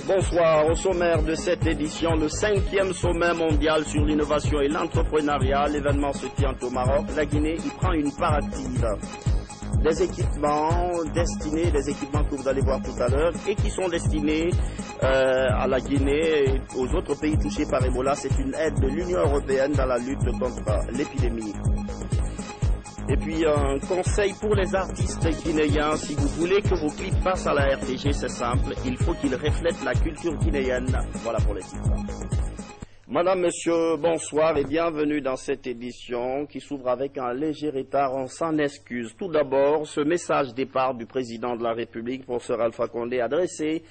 Bonsoir, au sommaire de cette édition, le 5e sommet mondial sur l'innovation et l'entrepreneuriat. L'événement se tient au Maroc. La Guinée y prend une part active. Des équipements que vous allez voir tout à l'heure et qui sont destinés à la Guinée et aux autres pays touchés par Ebola. C'est une aide de l'Union européenne dans la lutte contre l'épidémie. Et puis un conseil pour les artistes guinéens, si vous voulez que vos clips passent à la RTG, c'est simple, il faut qu'ils reflètent la culture guinéenne. Voilà pour les titres. Madame, Monsieur, bonsoir et bienvenue dans cette édition qui s'ouvre avec un léger retard, on s'en excuse. Tout d'abord, ce message départ du président de la République, professeur Alpha Condé, adressé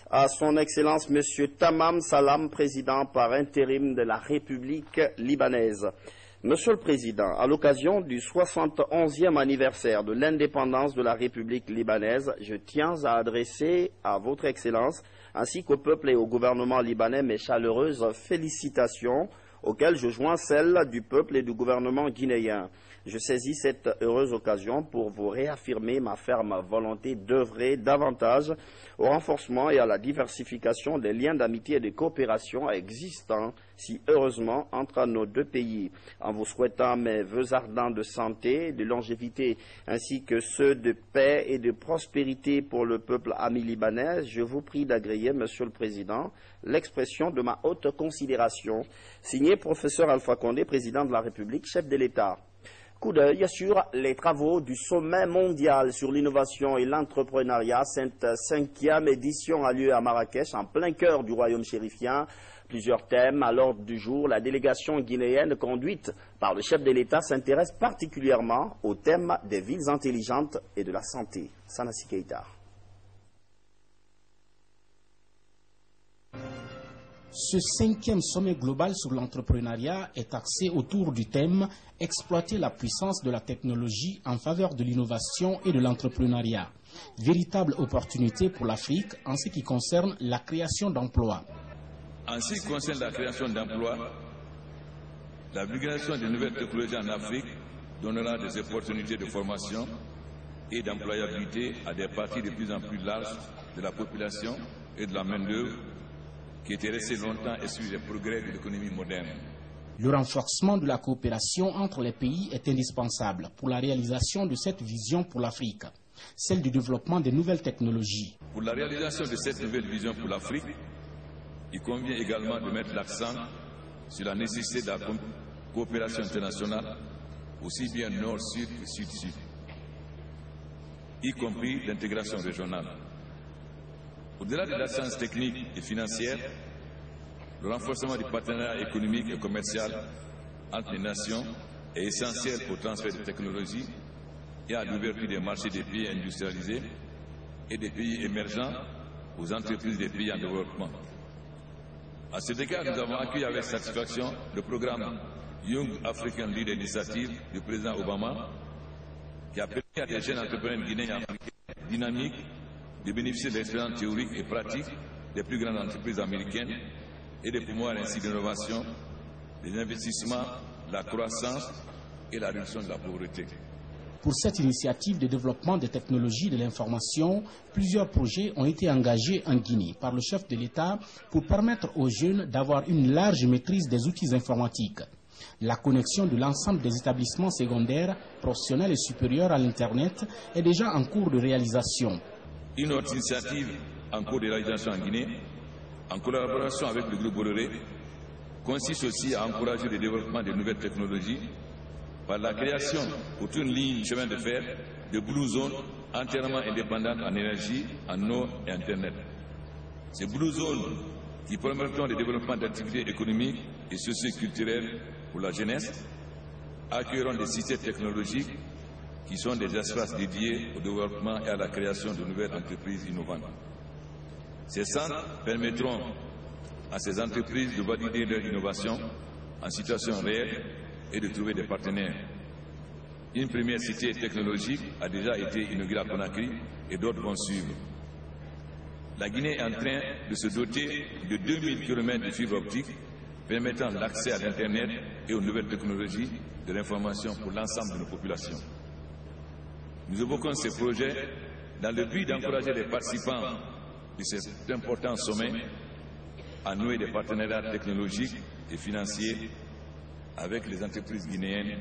à son Excellence Monsieur Tamam Salam, président par intérim de la République libanaise. Monsieur le Président, à l'occasion du 71e anniversaire de l'indépendance de la République libanaise, je tiens à adresser à votre Excellence, ainsi qu'au peuple et au gouvernement libanais, mes chaleureuses félicitations, auxquelles je joins celles du peuple et du gouvernement guinéen. Je saisis cette heureuse occasion pour vous réaffirmer ma ferme volonté d'œuvrer davantage au renforcement et à la diversification des liens d'amitié et de coopération existants si heureusement entre nos deux pays. En vous souhaitant mes vœux ardents de santé, de longévité, ainsi que ceux de paix et de prospérité pour le peuple ami libanais, je vous prie d'agréer, Monsieur le Président, l'expression de ma haute considération. Signé professeur Alpha Condé, président de la République, chef de l'État. Coup d'œil sur les travaux du sommet mondial sur l'innovation et l'entrepreneuriat. Cette 5e édition a lieu à Marrakech, en plein cœur du royaume chérifien. Plusieurs thèmes à l'ordre du jour. La délégation guinéenne conduite par le chef de l'État s'intéresse particulièrement au thème des villes intelligentes et de la santé. Sanassi Keita. Ce 5e sommet global sur l'entrepreneuriat est axé autour du thème « Exploiter la puissance de la technologie en faveur de l'innovation et de l'entrepreneuriat ». Véritable opportunité pour l'Afrique en ce qui concerne la création d'emplois. En ce qui concerne la création d'emplois, la vulgarisation des nouvelles technologies en Afrique donnera des opportunités de formation et d'employabilité à des parties de plus en plus larges de la population et de la main-d'œuvre qui était resté longtemps exclu des progrès de l'économie moderne. Le renforcement de la coopération entre les pays est indispensable pour la réalisation de cette vision pour l'Afrique, celle du développement des nouvelles technologies. Pour la réalisation de cette nouvelle vision pour l'Afrique, il convient également de mettre l'accent sur la nécessité de la coopération internationale, aussi bien nord-sud que sud-sud, y compris l'intégration régionale. Au-delà de la science technique et financière, le renforcement du partenariat économique et commercial entre les nations est essentiel au transfert de technologies et à l'ouverture des marchés des pays industrialisés et des pays émergents aux entreprises des pays en développement. À cet égard, nous avons accueilli avec satisfaction le programme Young African Leader Initiative du président Obama, qui a permis à des jeunes entrepreneurs guinéens dynamiques de bénéficier de l'expérience théorique et pratique des plus grandes entreprises américaines et de promouvoir ainsi l'innovation, les investissements, la croissance et la réduction de la pauvreté. Pour cette initiative de développement des technologies de l'information, plusieurs projets ont été engagés en Guinée par le chef de l'État pour permettre aux jeunes d'avoir une large maîtrise des outils informatiques. La connexion de l'ensemble des établissements secondaires, professionnels et supérieurs à l'Internet est déjà en cours de réalisation. Une autre initiative en cours de réalisation en Guinée, en collaboration avec le groupe Bolloré, consiste aussi à encourager le développement de nouvelles technologies par la création autour d'une ligne chemin de fer de Blue Zone entièrement indépendante en énergie, en eau et Internet. Ces Blue Zones qui permettront le développement d'activités économiques et socio-culturelles pour la jeunesse accueilleront des systèmes technologiques qui sont des espaces dédiés au développement et à la création de nouvelles entreprises innovantes. Ces centres permettront à ces entreprises de valider leur innovation en situation réelle et de trouver des partenaires. Une première cité technologique a déjà été inaugurée à Conakry et d'autres vont suivre. La Guinée est en train de se doter de 2000 km de fibres optiques permettant l'accès à l'Internet et aux nouvelles technologies de l'information pour l'ensemble de nos populations. Nous évoquons ces projets dans le but d'encourager les participants de cet important sommet à nouer des partenariats technologiques et financiers avec les entreprises guinéennes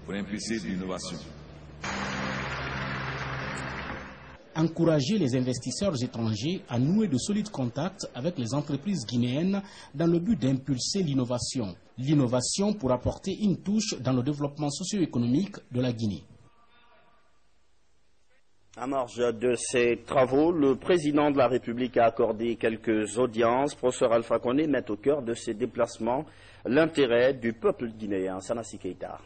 pour impulser l'innovation. Encourager les investisseurs étrangers à nouer de solides contacts avec les entreprises guinéennes dans le but d'impulser l'innovation. L'innovation pour apporter une touche dans le développement socio-économique de la Guinée. À marge de ces travaux, le président de la République a accordé quelques audiences. Professeur Alpha Condé met au cœur de ses déplacements l'intérêt du peuple guinéen. Sanassi Keita.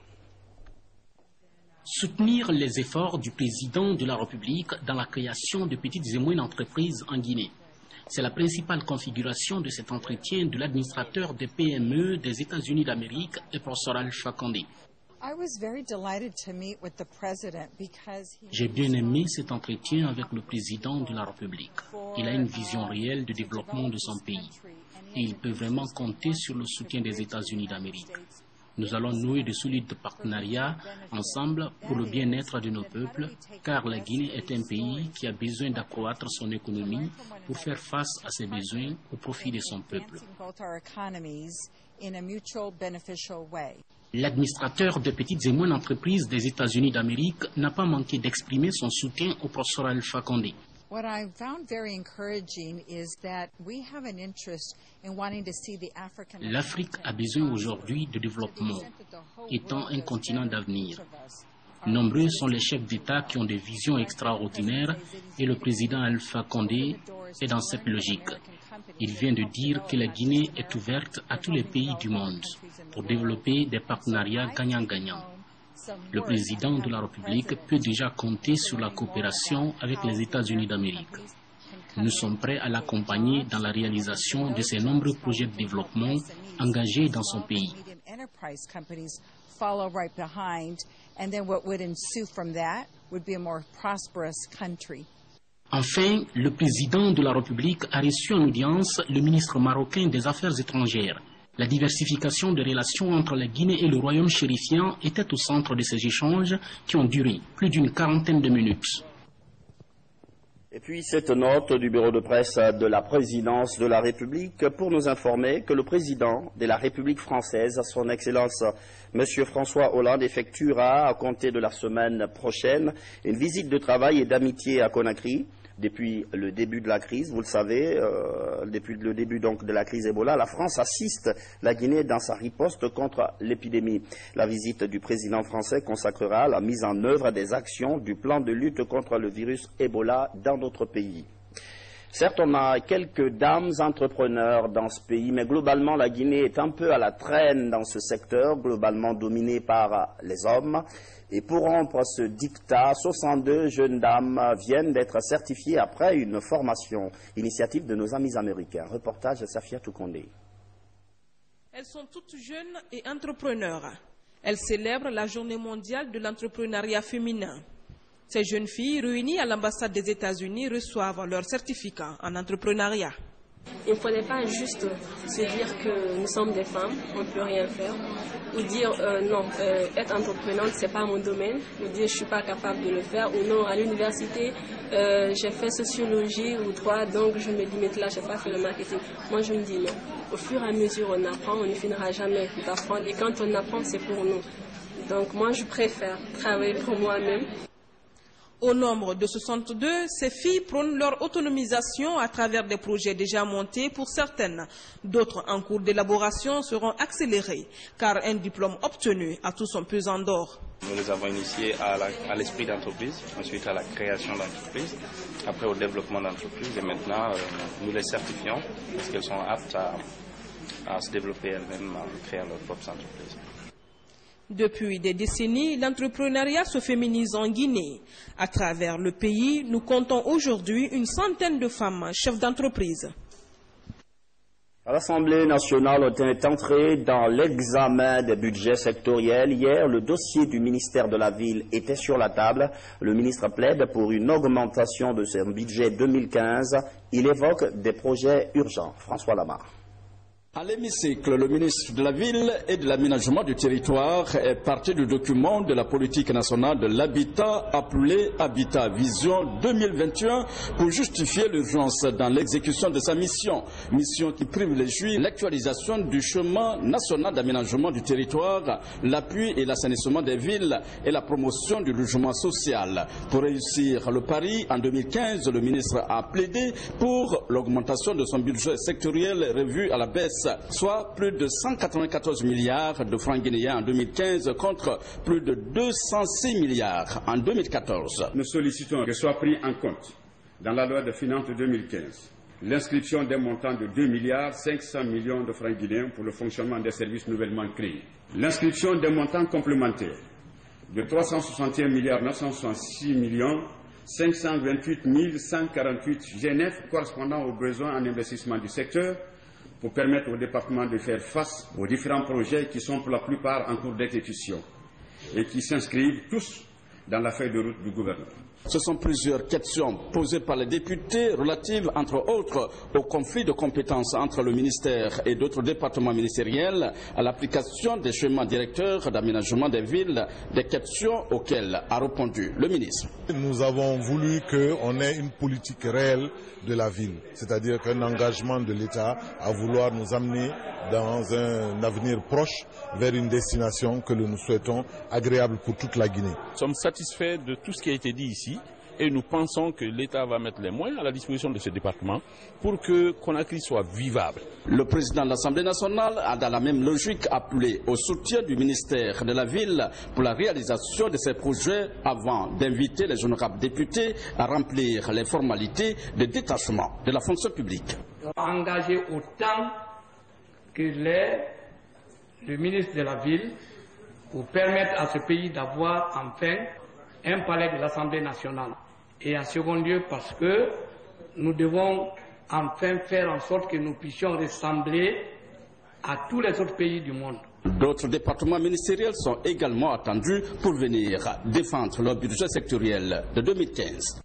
Soutenir les efforts du président de la République dans la création de petites et moyennes entreprises en Guinée. C'est la principale configuration de cet entretien de l'administrateur des PME des États-Unis d'Amérique, le professeur Alpha Condé. J'ai bien aimé cet entretien avec le président de la République. Il a une vision réelle du développement de son pays et il peut vraiment compter sur le soutien des États-Unis d'Amérique. Nous allons nouer de solides partenariats ensemble pour le bien-être de nos peuples, car la Guinée est un pays qui a besoin d'accroître son économie pour faire face à ses besoins au profit de son peuple. L'administrateur de petites et moyennes entreprises des États-Unis d'Amérique n'a pas manqué d'exprimer son soutien au professeur Alpha Condé. L'Afrique a besoin aujourd'hui de développement, étant un continent d'avenir. Nombreux sont les chefs d'État qui ont des visions extraordinaires et le président Alpha Condé est dans cette logique. Il vient de dire que la Guinée est ouverte à tous les pays du monde pour développer des partenariats gagnant-gagnant. Le président de la République peut déjà compter sur la coopération avec les États-Unis d'Amérique. Nous sommes prêts à l'accompagner dans la réalisation de ces nombreux projets de développement engagés dans son pays. Enfin, le président de la République a reçu en audience le ministre marocain des Affaires étrangères. La diversification des relations entre la Guinée et le royaume chérifien était au centre de ces échanges qui ont duré plus d'une quarantaine de minutes. Et puis cette note du bureau de presse de la présidence de la République pour nous informer que le président de la République française, son Excellence M. François Hollande, effectuera à compter de la semaine prochaine une visite de travail et d'amitié à Conakry. Depuis le début de la crise, vous le savez, depuis le début donc de la crise Ebola, la France assiste la Guinée dans sa riposte contre l'épidémie. La visite du président français consacrera la mise en œuvre des actions du plan de lutte contre le virus Ebola dans notre pays. Certes, on a quelques dames entrepreneurs dans ce pays, mais globalement, la Guinée est un peu à la traîne dans ce secteur, globalement dominé par les hommes. Et pour rompre ce diktat, 62 jeunes dames viennent d'être certifiées après une formation, initiative de nos amis américains. Reportage de Safia Toukondé. Elles sont toutes jeunes et entrepreneurs. Elles célèbrent la journée mondiale de l'entrepreneuriat féminin. Ces jeunes filles réunies à l'ambassade des États-Unis reçoivent leur certificat en entrepreneuriat. Il ne fallait pas juste se dire que nous sommes des femmes, on ne peut rien faire, ou dire non, être entreprenante, ce n'est pas mon domaine, ou dire je ne suis pas capable de le faire, ou non, à l'université, j'ai fait sociologie ou droit, donc je me limite là, je n'ai pas fait le marketing. Moi, je me dis non. Au fur et à mesure, on apprend, on ne finira jamais d'apprendre, et quand on apprend, c'est pour nous. Donc moi, je préfère travailler pour moi-même. Au nombre de 62, ces filles prônent leur autonomisation à travers des projets déjà montés pour certaines. D'autres en cours d'élaboration seront accélérés, car un diplôme obtenu a tout son pesant d'or. Nous les avons initiés à l'esprit d'entreprise, ensuite à la création d'entreprise, après au développement d'entreprise et maintenant nous les certifions parce qu'elles sont aptes à se développer elles-mêmes, à créer leurs propres entreprises. Depuis des décennies, l'entrepreneuriat se féminise en Guinée. À travers le pays, nous comptons aujourd'hui une centaine de femmes chefs d'entreprise. À l'Assemblée nationale, on est entré dans l'examen des budgets sectoriels. Hier, le dossier du ministère de la Ville était sur la table. Le ministre plaide pour une augmentation de son budget 2015. Il évoque des projets urgents. François Lamar. À l'hémicycle, le ministre de la Ville et de l'Aménagement du Territoire est parti du document de la politique nationale de l'habitat appelé Habitat Vision 2021 pour justifier l'urgence dans l'exécution de sa mission. Mission qui privilégie l'actualisation du chemin national d'aménagement du territoire, l'appui et l'assainissement des villes et la promotion du logement social. Pour réussir le pari, en 2015, le ministre a plaidé pour l'augmentation de son budget sectoriel revu à la baisse, soit plus de 194 milliards de francs guinéens en 2015 contre plus de 206 milliards en 2014. Nous sollicitons que soit pris en compte dans la loi de finances de 2015 l'inscription d'un montant de 2 milliards 500 millions de francs guinéens pour le fonctionnement des services nouvellement créés. L'inscription d'un montant complémentaire de 361 milliards 966 millions 528 148 GNF correspondant aux besoins en investissement du secteur pour permettre au département de faire face aux différents projets qui sont pour la plupart en cours d'exécution et qui s'inscrivent tous dans la feuille de route du gouvernement. Ce sont plusieurs questions posées par les députés relatives, entre autres, au conflit de compétences entre le ministère et d'autres départements ministériels, à l'application des schémas directeurs d'aménagement des villes, des questions auxquelles a répondu le ministre. Nous avons voulu qu'on ait une politique réelle de la ville, c'est-à-dire qu'un engagement de l'État à vouloir nous amener dans un avenir proche vers une destination que nous souhaitons agréable pour toute la Guinée. Nous sommes satisfaits de tout ce qui a été dit ici et nous pensons que l'État va mettre les moyens à la disposition de ce département pour que Conakry soit vivable. Le président de l'Assemblée nationale a dans la même logique appelé au soutien du ministère de la Ville pour la réalisation de ces projets avant d'inviter les honorables députés à remplir les formalités de détachement de la fonction publique. Engager autant que le ministre de la Ville pour permettre à ce pays d'avoir enfin un palais de l'Assemblée nationale. Et en second lieu parce que nous devons enfin faire en sorte que nous puissions ressembler à tous les autres pays du monde. D'autres départements ministériels sont également attendus pour venir défendre leur budget sectoriel de 2015.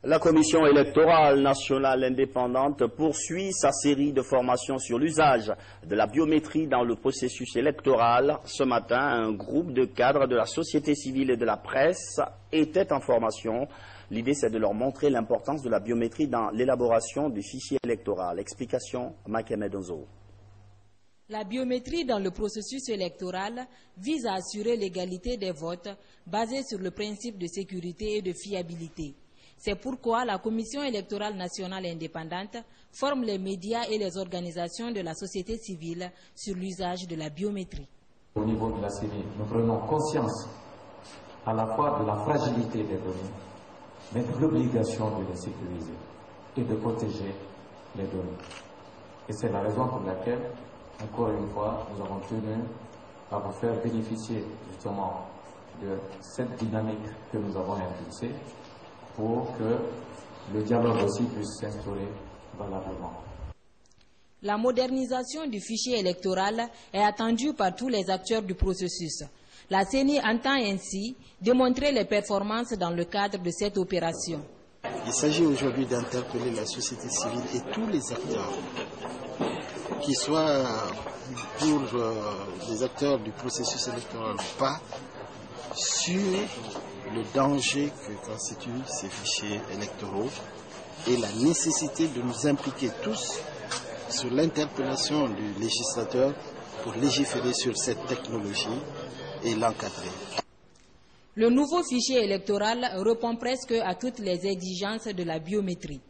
La Commission électorale nationale indépendante poursuit sa série de formations sur l'usage de la biométrie dans le processus électoral. Ce matin, un groupe de cadres de la société civile et de la presse était en formation. L'idée, c'est de leur montrer l'importance de la biométrie dans l'élaboration du fichier électoral. Explication, Makeme Donzo. La biométrie dans le processus électoral vise à assurer l'égalité des votes basée sur le principe de sécurité et de fiabilité. C'est pourquoi la Commission électorale nationale indépendante forme les médias et les organisations de la société civile sur l'usage de la biométrie. Au niveau de la CENI, nous prenons conscience à la fois de la fragilité des données, mais de l'obligation de les sécuriser et de protéger les données. Et c'est la raison pour laquelle, encore une fois, nous avons tenu à vous faire bénéficier justement de cette dynamique que nous avons impulsée, pour que le dialogue aussi puisse s'instaurer valablement. La modernisation du fichier électoral est attendue par tous les acteurs du processus. La CENI entend ainsi démontrer les performances dans le cadre de cette opération. Il s'agit aujourd'hui d'interpeller la société civile et tous les acteurs, qu'ils soient pour les acteurs du processus électoral ou pas, sur le danger que constituent ces fichiers électoraux et la nécessité de nous impliquer tous sur l'interpellation du législateur pour légiférer sur cette technologie et l'encadrer. Le nouveau fichier électoral répond presque à toutes les exigences de la biométrie.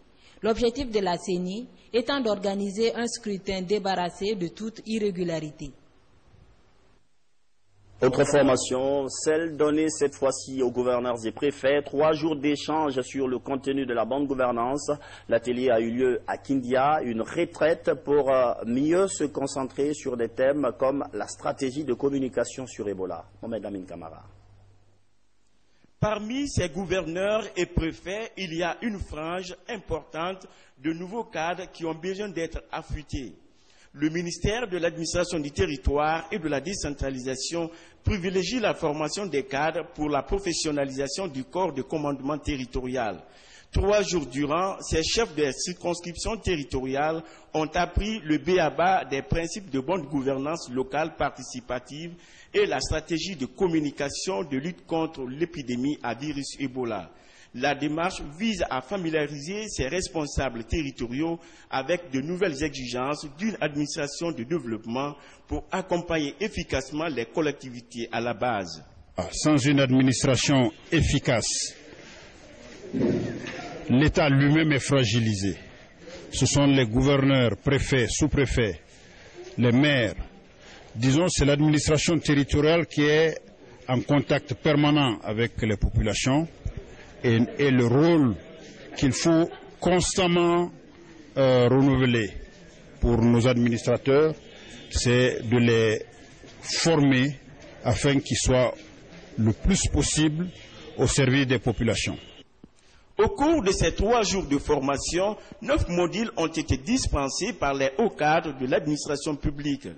L'objectif de la CENI étant d'organiser un scrutin débarrassé de toute irrégularité. Autre formation, celle donnée cette fois-ci aux gouverneurs et préfets. 3 jours d'échange sur le contenu de la bonne gouvernance. L'atelier a eu lieu à Kindia, une retraite pour mieux se concentrer sur des thèmes comme la stratégie de communication sur Ebola. Mohamed Amin Kamara. Parmi ces gouverneurs et préfets, il y a une frange importante de nouveaux cadres qui ont besoin d'être affûtés. Le ministère de l'administration du territoire et de la décentralisation privilégie la formation des cadres pour la professionnalisation du corps de commandement territorial. 3 jours durant, ces chefs de circonscription territoriale ont appris le b.a.-ba des principes de bonne gouvernance locale participative et la stratégie de communication de lutte contre l'épidémie à virus Ebola. La démarche vise à familiariser ces responsables territoriaux avec de nouvelles exigences d'une administration de développement pour accompagner efficacement les collectivités à la base. Sans une administration efficace, l'État lui-même est fragilisé. Ce sont les gouverneurs, préfets, sous-préfets, les maires. Disons, c'est l'administration territoriale qui est en contact permanent avec les populations et le rôle qu'il faut constamment renouveler pour nos administrateurs, c'est de les former afin qu'ils soient le plus possible au service des populations. Au cours de ces 3 jours de formation, 9 modules ont été dispensés par les hauts cadres de l'administration publique.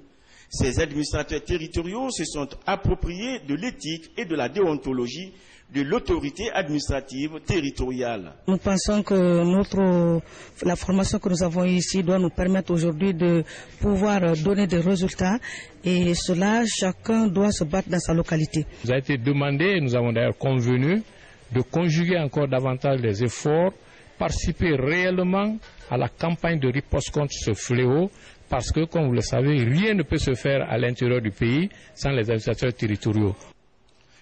Ces administrateurs territoriaux se sont appropriés de l'éthique et de la déontologie de l'autorité administrative territoriale. Nous pensons que la formation que nous avons ici doit nous permettre aujourd'hui de pouvoir donner des résultats et cela, chacun doit se battre dans sa localité. Il nous a été demandé, et nous avons d'ailleurs convenu, de conjuguer encore davantage les efforts, participer réellement à la campagne de riposte contre ce fléau, parce que, comme vous le savez, rien ne peut se faire à l'intérieur du pays sans les administrateurs territoriaux.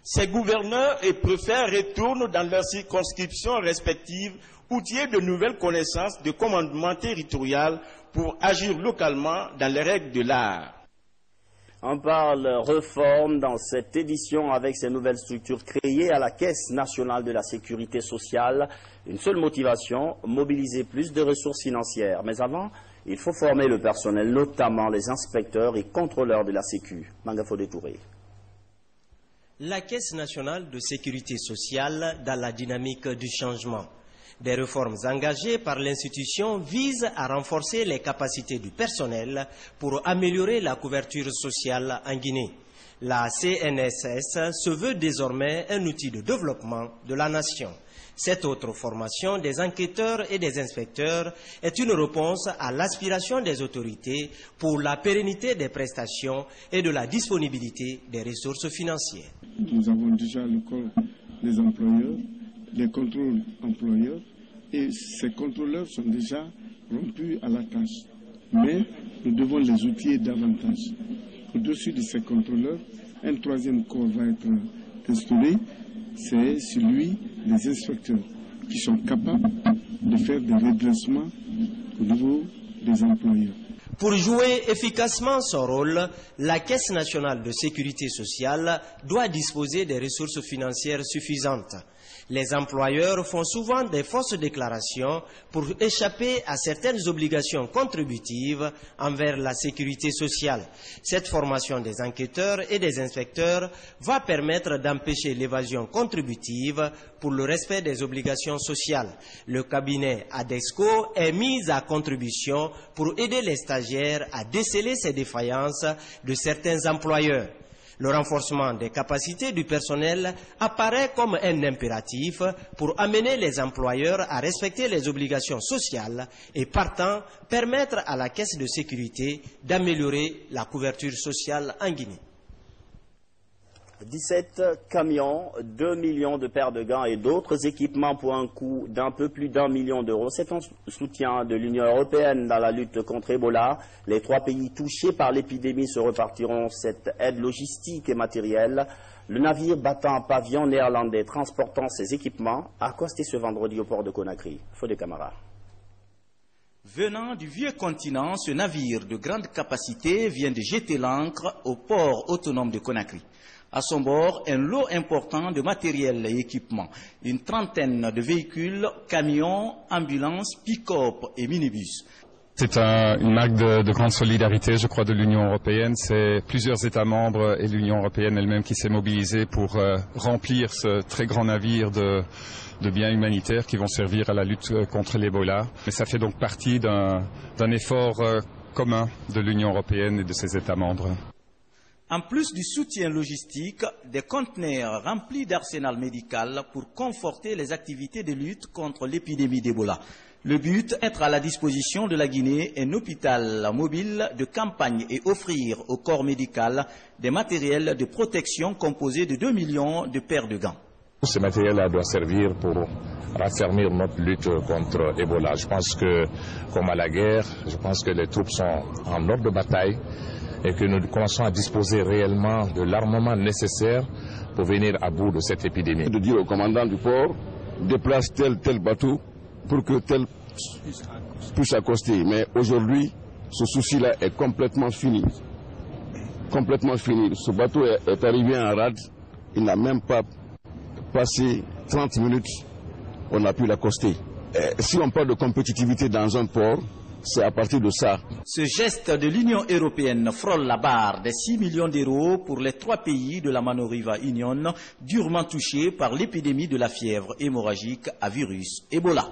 Ces gouverneurs et préfets retournent dans leurs circonscriptions respectives, outillés de nouvelles connaissances de commandement territorial pour agir localement dans les règles de l'art. On parle réforme dans cette édition avec ces nouvelles structures créées à la Caisse nationale de la sécurité sociale. Une seule motivation, mobiliser plus de ressources financières. Mais avant, il faut former le personnel, notamment les inspecteurs et contrôleurs de la Sécu. Mangafo Touré. La Caisse nationale de sécurité sociale dans la dynamique du changement. Des réformes engagées par l'institution visent à renforcer les capacités du personnel pour améliorer la couverture sociale en Guinée. La CNSS se veut désormais un outil de développement de la nation. Cette autre formation des enquêteurs et des inspecteurs est une réponse à l'aspiration des autorités pour la pérennité des prestations et de la disponibilité des ressources financières. Nous avons déjà le corps des employeurs, les contrôles employeurs, et ces contrôleurs sont déjà rompus à la tâche. Mais nous devons les outiller davantage. Au-dessus de ces contrôleurs, un troisième corps va être instauré, c'est celui des inspecteurs, qui sont capables de faire des redressements au niveau des employeurs. Pour jouer efficacement son rôle, la Caisse nationale de sécurité sociale doit disposer des ressources financières suffisantes. Les employeurs font souvent des fausses déclarations pour échapper à certaines obligations contributives envers la sécurité sociale. Cette formation des enquêteurs et des inspecteurs va permettre d'empêcher l'évasion contributive pour le respect des obligations sociales. Le cabinet ADESCO est mis à contribution pour aider les stagiaires à déceler ces défaillances de certains employeurs. Le renforcement des capacités du personnel apparaît comme un impératif pour amener les employeurs à respecter les obligations sociales et, partant, permettre à la Caisse de sécurité d'améliorer la couverture sociale en Guinée. 17 camions, 2 millions de paires de gants et d'autres équipements pour un coût d'un peu plus d'1 million d'euros. C'est un soutien de l'Union européenne dans la lutte contre Ebola. Les 3 pays touchés par l'épidémie se repartiront cette aide logistique et matérielle. Le navire battant pavillon néerlandais transportant ces équipements a accosté ce vendredi au port de Conakry. Fodé Camara. Venant du vieux continent, ce navire de grande capacité vient de jeter l'ancre au port autonome de Conakry. À son bord, un lot important de matériel et équipements, une trentaine de véhicules, camions, ambulances, pick-up et minibus. C'est un acte de grande solidarité, je crois, de l'Union européenne. C'est plusieurs États membres et l'Union européenne elle-même qui s'est mobilisée pour remplir ce très grand navire de biens humanitaires qui vont servir à la lutte contre l'Ebola. Mais ça fait donc partie d'un effort commun de l'Union européenne et de ses États membres. En plus du soutien logistique, des conteneurs remplis d'arsenal médical pour conforter les activités de lutte contre l'épidémie d'Ebola. Le but, être à la disposition de la Guinée un hôpital mobile de campagne et offrir au corps médical des matériels de protection composés de 2 millions de paires de gants. Ce matériel-là doit servir pour raffermir notre lutte contre Ebola. Je pense que, comme à la guerre, je pense que les troupes sont en ordre de bataille et que nous commençons à disposer réellement de l'armement nécessaire pour venir à bout de cette épidémie. De dire au commandant du port, déplace tel bateau pour que tel puisse accoster. Mais aujourd'hui, ce souci-là est complètement fini. Complètement fini. Ce bateau est arrivé en rade, il n'a même pas passé 30 minutes, on a pu l'accoster. Si on parle de compétitivité dans un port, c'est à partir de ça. Ce geste de l'Union européenne frôle la barre des 6 millions d'euros pour les 3 pays de la Manoriva Union, durement touchés par l'épidémie de la fièvre hémorragique à virus Ebola.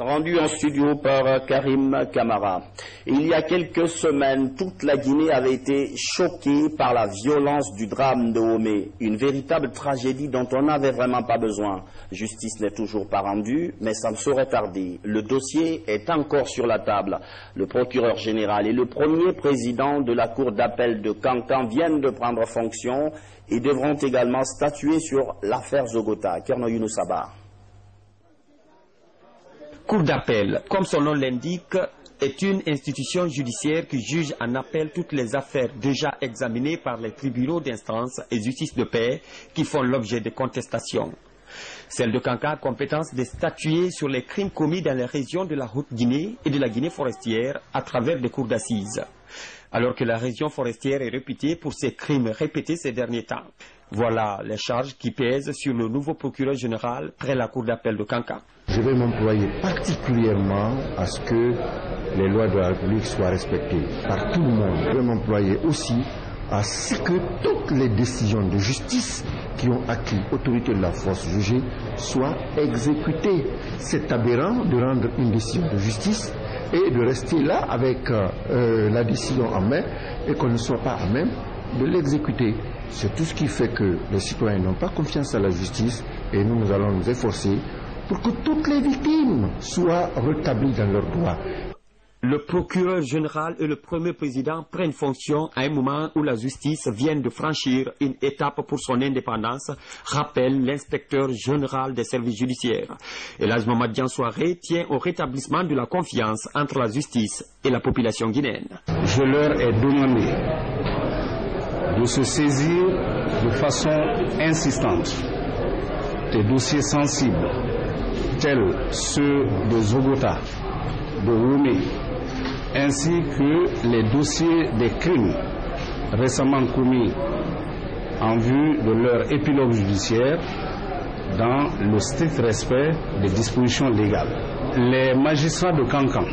Rendu en studio par Karim Kamara. Il y a quelques semaines, toute la Guinée avait été choquée par la violence du drame de Homé, une véritable tragédie dont on n'avait vraiment pas besoin. Justice n'est toujours pas rendue, mais ça ne saurait tarder. Le dossier est encore sur la table. Le procureur général et le premier président de la cour d'appel de Kankan viennent de prendre fonction et devront également statuer sur l'affaire Zogota. Kerno Younoussaba. Cour d'appel, comme son nom l'indique, est une institution judiciaire qui juge en appel toutes les affaires déjà examinées par les tribunaux d'instance et justice de paix qui font l'objet de contestations. Celle de Kankan a compétence de statuer sur les crimes commis dans les régions de la Haute-Guinée et de la Guinée forestière à travers des cours d'assises, alors que la région forestière est réputée pour ses crimes répétés ces derniers temps. Voilà les charges qui pèsent sur le nouveau procureur général près la cour d'appel de Kankan. Je vais m'employer particulièrement à ce que les lois de la République soient respectées par tout le monde. Je vais m'employer aussi à ce que toutes les décisions de justice qui ont acquis autorité de la force jugée soient exécutées. C'est aberrant de rendre une décision de justice et de rester là avec la décision en main et qu'on ne soit pas à même de l'exécuter. C'est tout ce qui fait que les citoyens n'ont pas confiance à la justice et nous allons nous efforcer pour que toutes les victimes soient rétablies dans leurs droits. Le procureur général et le premier président prennent fonction à un moment où la justice vient de franchir une étape pour son indépendance, rappelle l'inspecteur général des services judiciaires. Elhadji Mamadi Soiré tient au rétablissement de la confiance entre la justice et la population guinéenne. Je leur ai demandé de se saisir de façon insistante des dossiers sensibles tels ceux de Zogota, de Homé, ainsi que les dossiers des crimes récemment commis en vue de leur épilogue judiciaire dans le strict respect des dispositions légales. Les magistrats de Kankan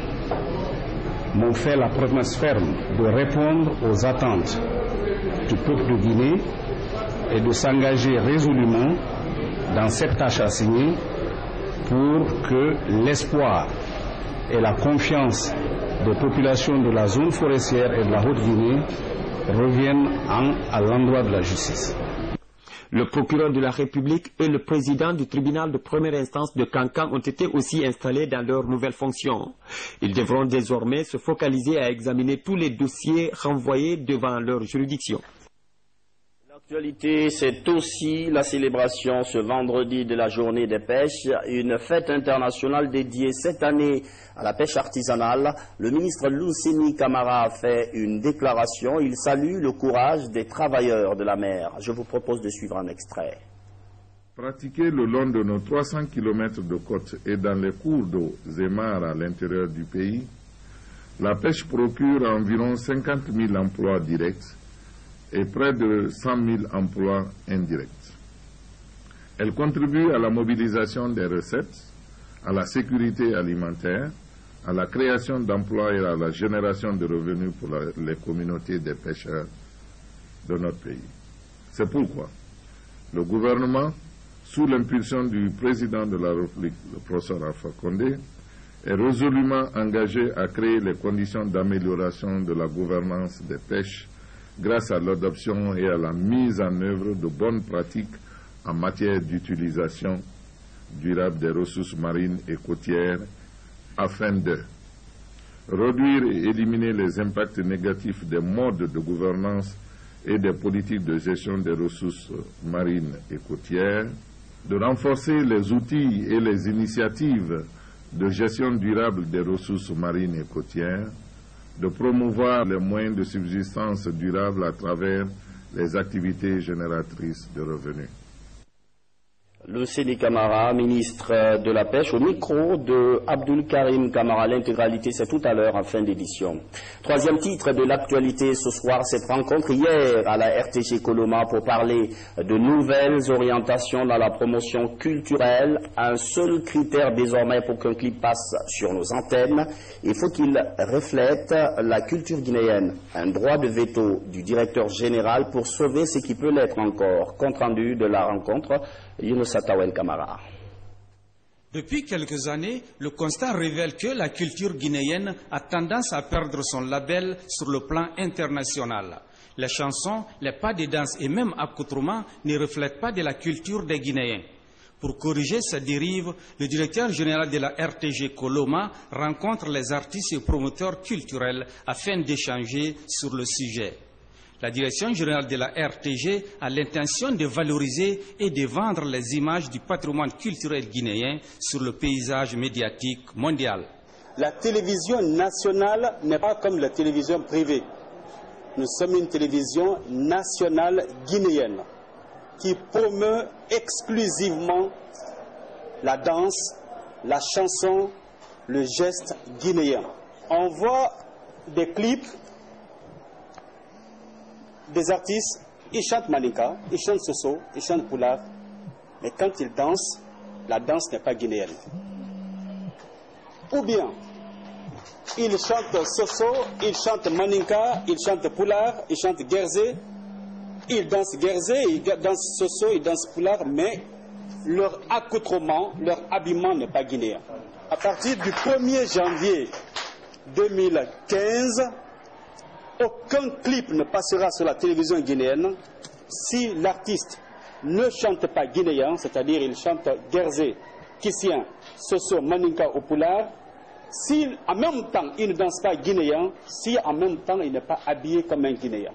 m'ont fait la promesse ferme de répondre aux attentes du peuple de Guinée et de s'engager résolument dans cette tâche assignée pour que l'espoir et la confiance des populations de la zone forestière et de la Haute-Guinée reviennent à l'endroit de la justice. Le procureur de la République et le président du tribunal de première instance de Kankan ont été aussi installés dans leurs nouvelles fonctions. Ils devront désormais se focaliser à examiner tous les dossiers renvoyés devant leur juridiction. L'actualité, c'est aussi la célébration ce vendredi de la journée des pêches, une fête internationale dédiée cette année à la pêche artisanale. Le ministre Luceni Camara a fait une déclaration. Il salue le courage des travailleurs de la mer. Je vous propose de suivre un extrait. Pratiquée le long de nos 300 km de côte et dans les cours d'eau et mares à l'intérieur du pays, la pêche procure environ 50 000 emplois directs et près de 100 000 emplois indirects. Elle contribue à la mobilisation des recettes, à la sécurité alimentaire, à la création d'emplois et à la génération de revenus pour les communautés des pêcheurs de notre pays. C'est pourquoi le gouvernement, sous l'impulsion du président de la République, le professeur Alpha Condé, est résolument engagé à créer les conditions d'amélioration de la gouvernance des pêches grâce à l'adoption et à la mise en œuvre de bonnes pratiques en matière d'utilisation durable des ressources marines et côtières afin de réduire et éliminer les impacts négatifs des modes de gouvernance et des politiques de gestion des ressources marines et côtières, de renforcer les outils et les initiatives de gestion durable des ressources marines et côtières, de promouvoir les moyens de subsistance durable à travers les activités génératrices de revenus. Le Séné Camara, ministre de la Pêche, au micro de Abdul Karim Camara. L'intégralité, c'est tout à l'heure en fin d'édition. Troisième titre de l'actualité ce soir, cette rencontre hier à la RTG Coloma pour parler de nouvelles orientations dans la promotion culturelle. Un seul critère désormais pour qu'un clip passe sur nos antennes, il faut qu'il reflète la culture guinéenne. Un droit de veto du directeur général pour sauver ce qui peut l'être encore. Compte rendu de la rencontre, Younous Atawen Camara. Depuis quelques années, le constat révèle que la culture guinéenne a tendance à perdre son label sur le plan international. Les chansons, les pas de danse et même accoutrements ne reflètent pas de la culture des Guinéens. Pour corriger cette dérive, le directeur général de la RTG Coloma rencontre les artistes et promoteurs culturels afin d'échanger sur le sujet. La direction générale de la RTG a l'intention de valoriser et de vendre les images du patrimoine culturel guinéen sur le paysage médiatique mondial. La télévision nationale n'est pas comme la télévision privée. Nous sommes une télévision nationale guinéenne qui promeut exclusivement la danse, la chanson, le geste guinéen. On voit des clips des artistes, ils chantent Maninka, ils chantent Soso, ils chantent Pulaar, mais quand ils dansent, la danse n'est pas guinéenne. Ou bien, ils chantent Soso, ils chantent Maninka, ils chantent Pulaar, ils chantent Guerzé, ils dansent Guerzé, ils dansent Soso, ils dansent Pulaar, mais leur accoutrement, leur habillement n'est pas guinéen. À partir du 1er janvier 2015, aucun clip ne passera sur la télévision guinéenne si l'artiste ne chante pas guinéen, c'est-à-dire il chante Guerzé, Kissien, Soso, Maninka ou Pulaar, si en même temps il ne danse pas guinéen, si en même temps il n'est pas habillé comme un Guinéen.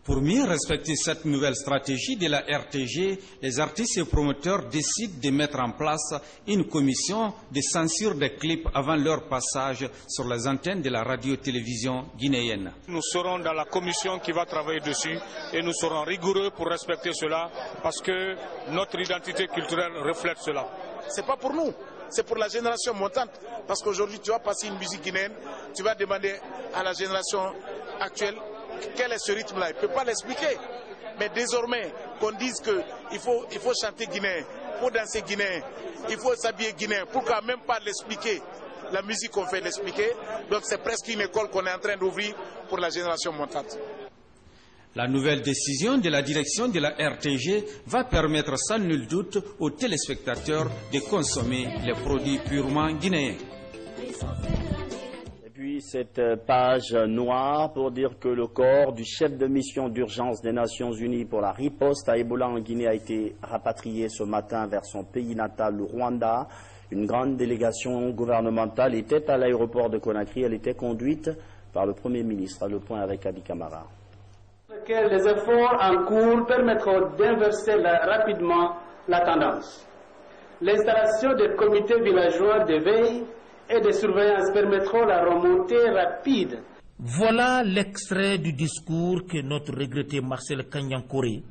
Pour mieux respecter cette nouvelle stratégie de la RTG, les artistes et promoteurs décident de mettre en place une commission de censure des clips avant leur passage sur les antennes de la radio-télévision guinéenne. Nous serons dans la commission qui va travailler dessus et nous serons rigoureux pour respecter cela parce que notre identité culturelle reflète cela. C'est pas pour nous, c'est pour la génération montante. Parce qu'aujourd'hui, tu vas passer une musique guinéenne, tu vas demander à la génération actuelle quel est ce rythme-là. Il ne peut pas l'expliquer. Mais désormais, qu'on dise qu'il faut chanter guinéen, il faut danser guinéen, il faut s'habiller guinéen, pourquoi même pas l'expliquer? La musique, on fait l'expliquer. Donc c'est presque une école qu'on est en train d'ouvrir pour la génération montante. La nouvelle décision de la direction de la RTG va permettre sans nul doute aux téléspectateurs de consommer les produits purement guinéens. Cette page noire pour dire que le corps du chef de mission d'urgence des Nations Unies pour la riposte à Ebola en Guinée a été rapatrié ce matin vers son pays natal, le Rwanda. Une grande délégation gouvernementale était à l'aéroport de Conakry. Elle était conduite par le Premier ministre. Le point avec Adi Camara. Les efforts en cours permettront d'inverser rapidement la tendance. L'installation des comités villageois de veille et de surveillance permettront la remontée rapide. Voilà l'extrait du discours que notre regretté Marcel Kanyankoré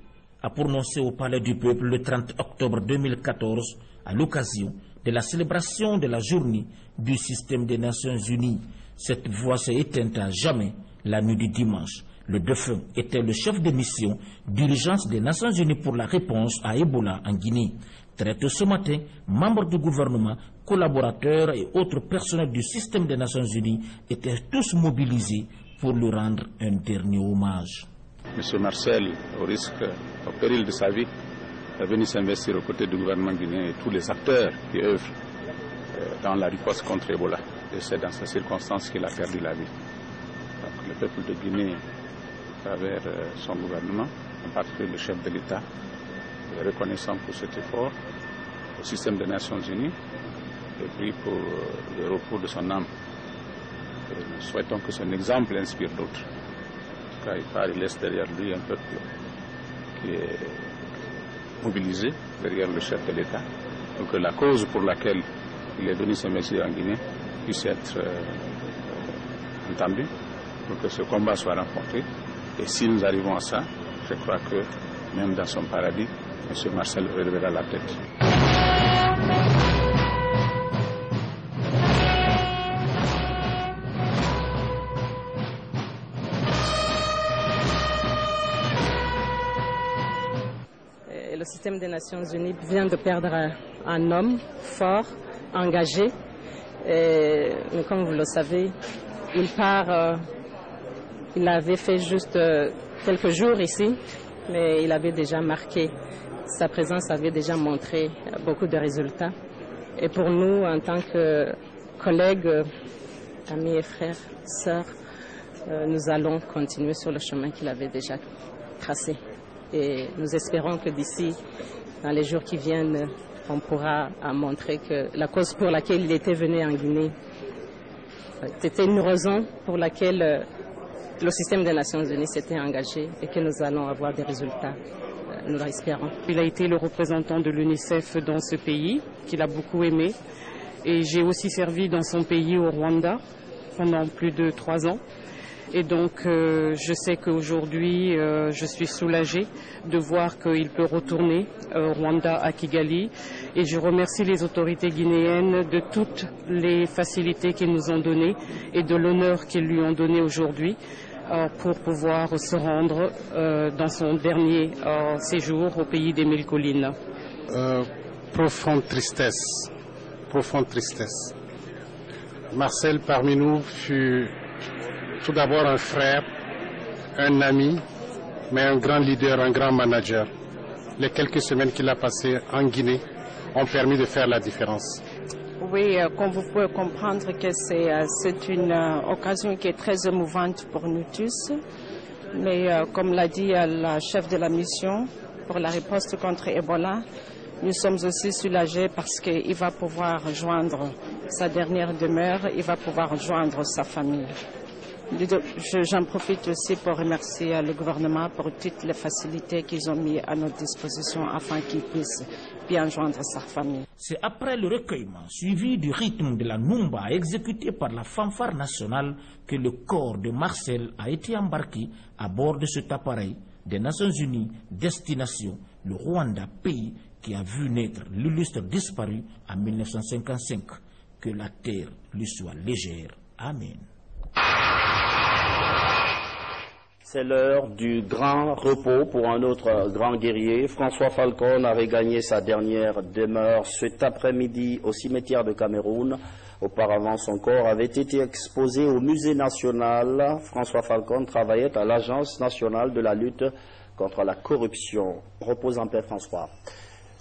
a prononcé au Palais du Peuple le 30 octobre 2014 à l'occasion de la célébration de la journée du système des Nations Unies. Cette voix s'est éteinte à jamais la nuit du dimanche. Le défunt était le chef de mission d'urgence des Nations Unies pour la réponse à Ebola en Guinée. Très tôt ce matin, membres du gouvernement, collaborateurs et autres personnels du système des Nations Unies étaient tous mobilisés pour lui rendre un dernier hommage. M. Marcel, au péril de sa vie, est venu s'investir aux côtés du gouvernement guinéen et tous les acteurs qui œuvrent dans la riposte contre Ebola. Et c'est dans ces circonstances qu'il a perdu la vie. Donc, le peuple de Guinée travers son gouvernement, en particulier le chef de l'État, reconnaissant pour cet effort au système des Nations Unies et pris pour le repos de son âme. Et nous souhaitons que son exemple inspire d'autres. Car il laisse derrière lui un peuple qui est mobilisé derrière le chef de l'État, pour que la cause pour laquelle il est venu s'investir en Guinée puisse être entendue, pour que ce combat soit remporté. Et si nous arrivons à ça, je crois que même dans son paradis, M. Marcel relèvera la tête. Le système des Nations Unies vient de perdre un homme fort, engagé. Et, comme vous le savez, il avait fait juste quelques jours ici, mais il avait déjà marqué. Sa présence avait déjà montré beaucoup de résultats. Et pour nous, en tant que collègues, amis et frères, sœurs, nous allons continuer sur le chemin qu'il avait déjà tracé. Et nous espérons que d'ici, dans les jours qui viennent, on pourra montrer que la cause pour laquelle il était venu en Guinée, c'était une raison pour laquelle le système des Nations Unies s'était engagé et que nous allons avoir des résultats, nous l'espérons. Il a été le représentant de l'UNICEF dans ce pays, qu'il a beaucoup aimé. Et j'ai aussi servi dans son pays, au Rwanda, pendant plus de 3 ans. Et donc, je sais qu'aujourd'hui, je suis soulagée de voir qu'il peut retourner au Rwanda, à Kigali. Et je remercie les autorités guinéennes de toutes les facilités qu'ils nous ont données et de l'honneur qu'ils lui ont donné aujourd'hui pour pouvoir se rendre dans son dernier séjour au pays des 1000 collines. Profonde tristesse, profonde tristesse. Marcel parmi nous fut tout d'abord un frère, un ami, mais un grand leader, un grand manager. Les quelques semaines qu'il a passées en Guinée ont permis de faire la différence. Oui, comme vous pouvez comprendre que c'est une occasion qui est très émouvante pour nous tous. Mais comme l'a dit la chef de la mission pour la riposte contre Ebola, nous sommes aussi soulagés parce qu'il va pouvoir rejoindre sa dernière demeure, il va pouvoir rejoindre sa famille. J'en profite aussi pour remercier le gouvernement pour toutes les facilités qu'ils ont mis à notre disposition afin qu'il puisse bien joindre sa famille. C'est après le recueillement suivi du rythme de la Numba exécuté par la fanfare nationale que le corps de Marcel a été embarqué à bord de cet appareil des Nations Unies, destination le Rwanda, pays qui a vu naître l'illustre disparu en 1955. Que la terre lui soit légère. Amen. C'est l'heure du grand repos pour un autre grand guerrier. François Falcon avait gagné sa dernière demeure cet après-midi au cimetière de Cameroun. Auparavant, son corps avait été exposé au musée national. François Falcon travaillait à l'Agence nationale de la lutte contre la corruption. Repose en paix, François.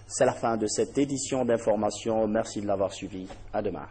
C'est la fin de cette édition d'information. Merci de l'avoir suivi. À demain.